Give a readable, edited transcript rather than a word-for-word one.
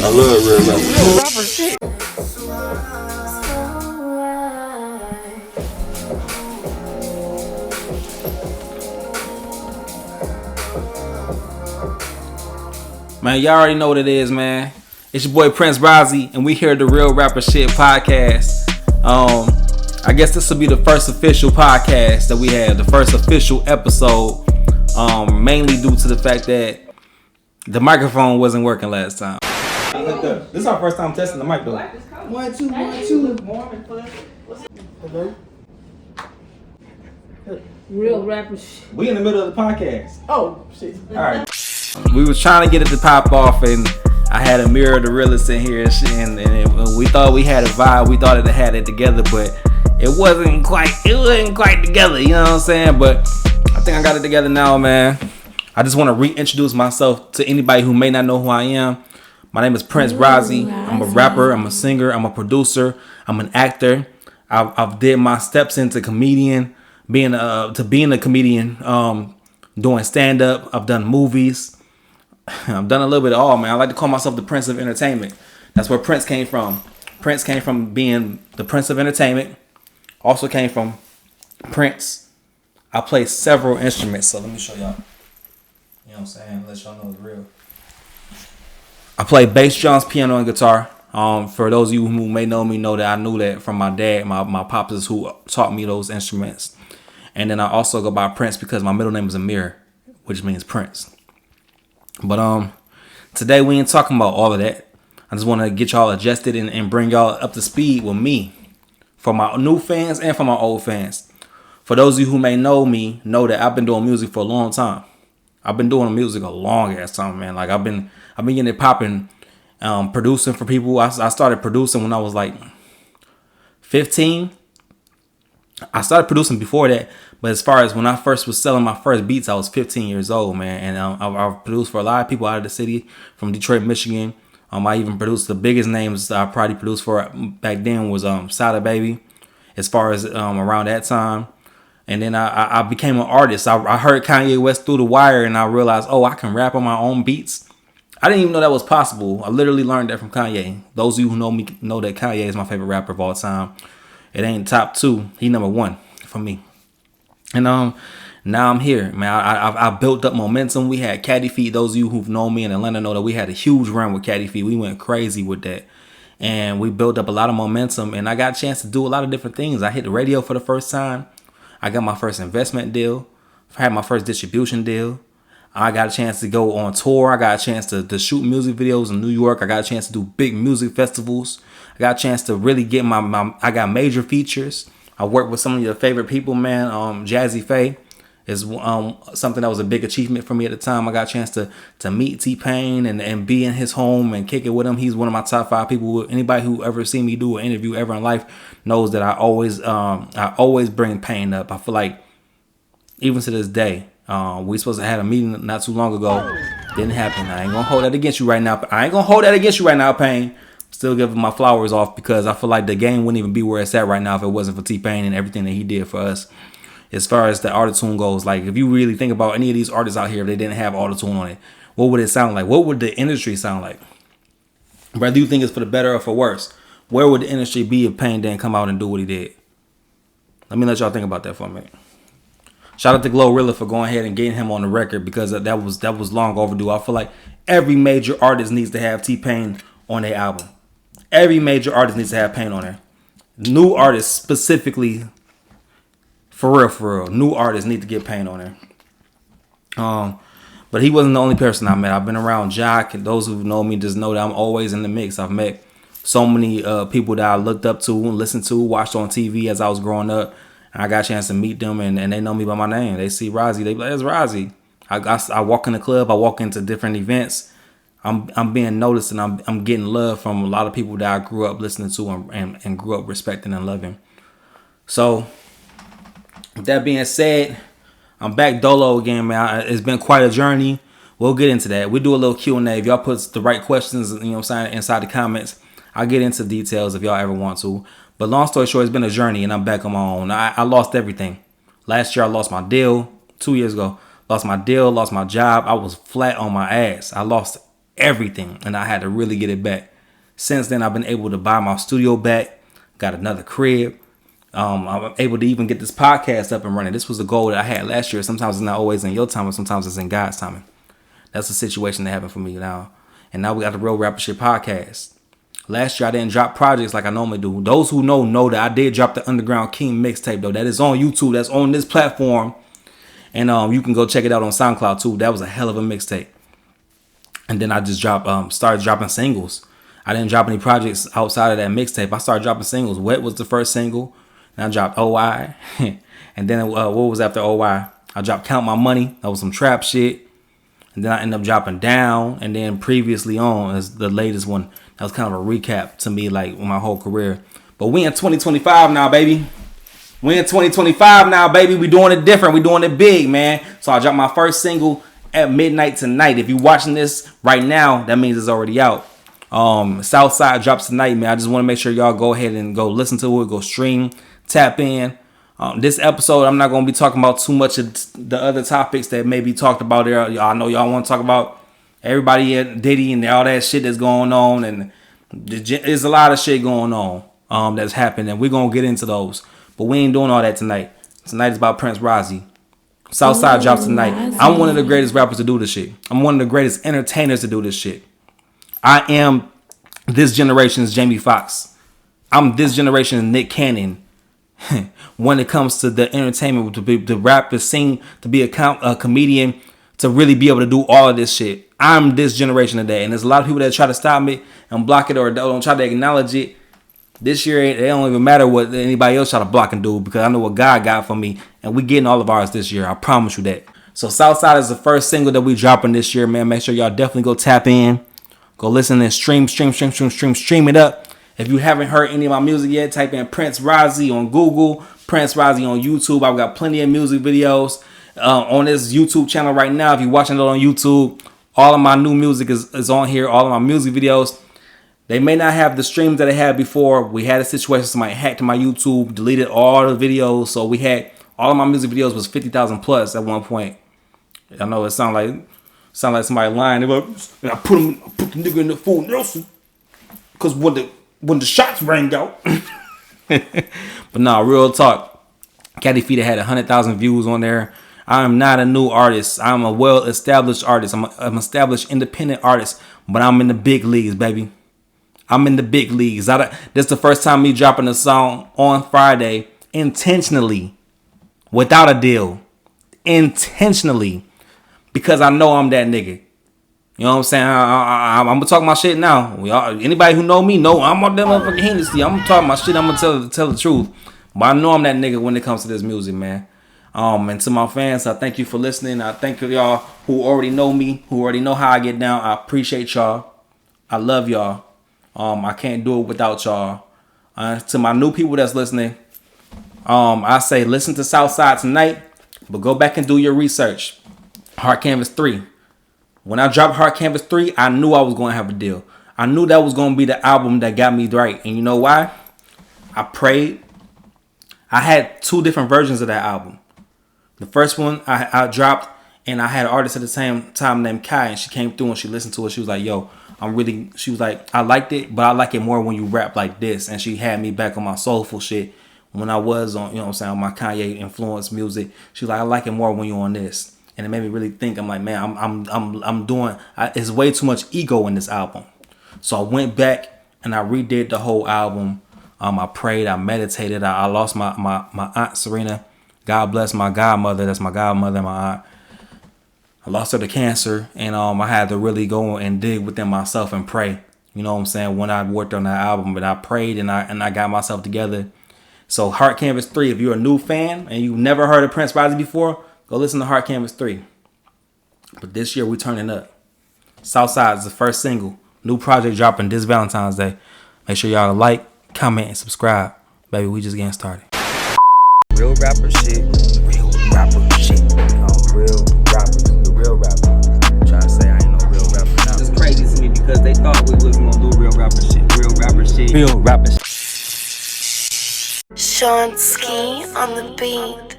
I love real rappers. Real rapper shit. Man, y'all already know what it is, man. It's your boy Prince Razi, and we here at the Real Rapper Shit podcast. I guess this will be the first official podcast that we have, the first official episode. Mainly due to the fact that the microphone wasn't working last time. This is our first time testing the mic though. 1, 2, 1, 2. Hello. Real rapper shit. We in the middle of the podcast. Oh shit. All right. We was trying to get it to pop off, and I had a mirror the realist in here and shit, and we thought we had a vibe. We thought it had it together, but it wasn't quite together. You know what I'm saying? But I think I got it together now, man. I just want to reintroduce myself to anybody who may not know who I am. My name is Prince Razi. I'm a rapper. I'm a singer. I'm a producer. I'm an actor. I've did my steps into being a comedian, doing stand up. I've done movies. I've done a little bit of all, man. I like to call myself the Prince of Entertainment. That's where Prince came from. Prince came from being the Prince of Entertainment. Also came from Prince. I play several instruments, so let me show y'all. You know what I'm saying? Let y'all know it's real. I play bass, drums, piano, and guitar. For those of you who may know me, know that I knew that from my dad, my pops who taught me those instruments. And then I also go by Prince because my middle name is Amir, which means Prince. But today we ain't talking about all of that. I just want to get y'all adjusted and bring y'all up to speed with me, for my new fans and for my old fans. For those of you who may know me, know that I've been doing music for a long time. I've been doing music a long ass time, man. Like I've been getting it popping, producing for people. I started producing when I was like 15. I started producing before that, but as far as when I first was selling my first beats, I was 15 years old, man. And I produced for a lot of people out of the city, from Detroit, Michigan. I even produced the biggest names I probably produced for back then was Sada Baby, as far as around that time. And then I became an artist. I heard Kanye West through the wire, and I realized, oh, I can rap on my own beats. I didn't even know that was possible. I literally learned that from Kanye. Those of you who know me know that Kanye is my favorite rapper of all time. It ain't top 2. He number 1 for me. And now I'm here, man. I built up momentum. We had Caddy Feet. Those of you who've known me in Atlanta know that we had a huge run with Caddy Feet. We went crazy with that. And we built up a lot of momentum. And I got a chance to do a lot of different things. I hit the radio for the first time. I got my first investment deal. I had my first distribution deal. I got a chance to go on tour. I got a chance to shoot music videos in New York. I got a chance to do big music festivals. I got a chance to really get I got major features. I worked with some of your favorite people, man. Jazzy Faye is something that was a big achievement for me at the time. I got a chance to meet T-Pain and be in his home and kick it with him. He's one of my top 5 people. Anybody who ever seen me do an interview ever in life knows that I always bring Pain up. I feel like even to this day, we supposed to have a meeting not too long ago. Didn't happen. I ain't gonna hold that against you right now, Pain. Still giving my flowers off because I feel like the game wouldn't even be where it's at right now if it wasn't for T-Pain and everything that he did for us. As far as the autotune goes, like if you really think about any of these artists out here, if they didn't have autotune on it, what would it sound like? What would the industry sound like? Whether you think it's for the better or for worse, where would the industry be if Pain didn't come out and do what he did? Let me let y'all think about that for a minute. Shout out to Glorilla for going ahead and getting him on the record because that was long overdue. I feel like every major artist needs to have T-Pain on their album. Every major artist needs to have Pain on there. New artists specifically, for real, new artists need to get Pain on there. But he wasn't the only person I met. I've been around Jock, and those who know me just know that I'm always in the mix. I've met so many people that I looked up to and listened to, watched on TV as I was growing up. And I got a chance to meet them, and they know me by my name. They see Razi, they be like, "It's Razi." I walk in the club, I walk into different events. I'm being noticed, and I'm getting love from a lot of people that I grew up listening to and grew up respecting and loving. So, with that being said, I'm back dolo again, man. It's been quite a journey. We'll get into that. We'll do a little Q&A. If y'all put the right questions, you know what I'm saying, inside the comments, I'll get into details if y'all ever want to. But long story short, it's been a journey, and I'm back on my own. I lost everything. Last year, I lost my deal. 2 years ago, lost my deal, lost my job. I was flat on my ass. I lost everything, and I had to really get it back. Since then, I've been able to buy my studio back, got another crib. I'm able to even get this podcast up and running. This was a goal that I had last year. Sometimes it's not always in your time, but sometimes it's in God's timing. That's the situation that happened for me now. And now we got the Real Rapper Shit podcast. Last year I didn't drop projects like I normally do. Those who know that I did drop the Underground King mixtape though. That is on YouTube. That's on this platform. And you can go check it out on SoundCloud too. That was a hell of a mixtape. And then I just started dropping singles. I didn't drop any projects outside of that mixtape. I started dropping singles. Wet was the first single. And I dropped OI. And then what was after OI? I dropped Count My Money. That was some trap shit. And then I ended up dropping Down. And then Previously On is the latest one. That was kind of a recap to me, like my whole career. But we in 2025 now, baby. We in 2025 now, baby. We doing it different. We doing it big, man. So I dropped my first single at midnight tonight. If you're watching this right now, that means it's already out. Southside drops tonight, man. I just want to make sure y'all go ahead and go listen to it. Go stream, tap in. This episode, I'm not going to be talking about too much of the other topics that may be talked about there. Y'all know y'all want to talk about everybody at Diddy and all that shit that's going on. And there's a lot of shit going on that's happening. And we're going to get into those. But we ain't doing all that tonight. Tonight is about Prince Razi. Southside drops tonight. I'm one of the greatest rappers to do this shit. I'm one of the greatest entertainers to do this shit. I am this generation's Jamie Foxx. I'm this generation's Nick Cannon. When it comes to the entertainment, to rap, to sing, to be a comedian, to really be able to do all of this shit. I'm this generation today. And there's a lot of people that try to stop me and block it or don't try to acknowledge it. This year, it don't even matter what anybody else try to block and do because I know what God got for me. And we getting all of ours this year. I promise you that. So Southside is the first single that we dropping this year, man. Make sure y'all definitely go tap in. Go listen and stream it up. If you haven't heard any of my music yet, type in Prince Razi on Google, Prince Razi on YouTube. I've got plenty of music videos on this YouTube channel right now. If you're watching it on YouTube, all of my new music is on here. All of my music videos. They may not have the streams that I had before. We had a situation, somebody hacked my YouTube, deleted all the videos. So we had, all of my music videos was 50,000 plus at one point. I know it sound like somebody lying. And I put the nigga in the full Nelson. Because when the shots rang out. But nah, real talk. Caddy Feet had 100,000 views on there. I am not a new artist. I'm a well-established artist. I'm an established independent artist. But I'm in the big leagues, baby. I'm in the big leagues. This is the first time me dropping a song on Friday intentionally, without a deal, intentionally, because I know I'm that nigga. You know what I'm saying? I'm gonna talk my shit now. Anybody who know me know I'm on that motherfucking Hennessy. I'm gonna talk my shit. I'm gonna tell the truth. But I know I'm that nigga when it comes to this music, man. And to my fans, I thank you for listening. I thank y'all who already know me, who already know how I get down. I appreciate y'all. I love y'all. I can't do it without y'all. To my new people that's listening, I say listen to Southside tonight, but go back and do your research. Hard Canvas 3. When I dropped Hard Canvas 3, I knew I was going to have a deal. I knew that was going to be the album that got me right. And you know why? I prayed. I had 2 different versions of that album. The first one I dropped, and I had an artist at the same time named Kai, and she came through and she listened to it. She was like, yo, she was like, I liked it, but I like it more when you rap like this. And she had me back on my soulful shit when I was on, you know what I'm saying, on my Kanye influenced music. She was like, I like it more when you're on this. And it made me really think. I'm like, man, I'm doing, it's way too much ego in this album. So I went back and I redid the whole album. I prayed, I meditated. I lost my aunt Serena. God bless my godmother. That's my godmother and my aunt. I lost her to cancer, and I had to really go and dig within myself and pray. You know what I'm saying? When I worked on that album, but I prayed and I got myself together. So Hard Canvas 3, if you're a new fan and you've never heard of Prince Razi before, go listen to Hard Canvas 3. But this year we turning up. Southside is the first single. New project dropping this Valentine's Day. Make sure y'all like, comment, and subscribe. Baby, we just getting started. Real rapper shit. Real rapper shit. Real rappers. The real rapper. I'm trying to say I ain't no real rapper now. It's crazy to me because they thought we was gonna do real rapper shit. Real rapper shit. Real rapper shit. Shxt on the beat.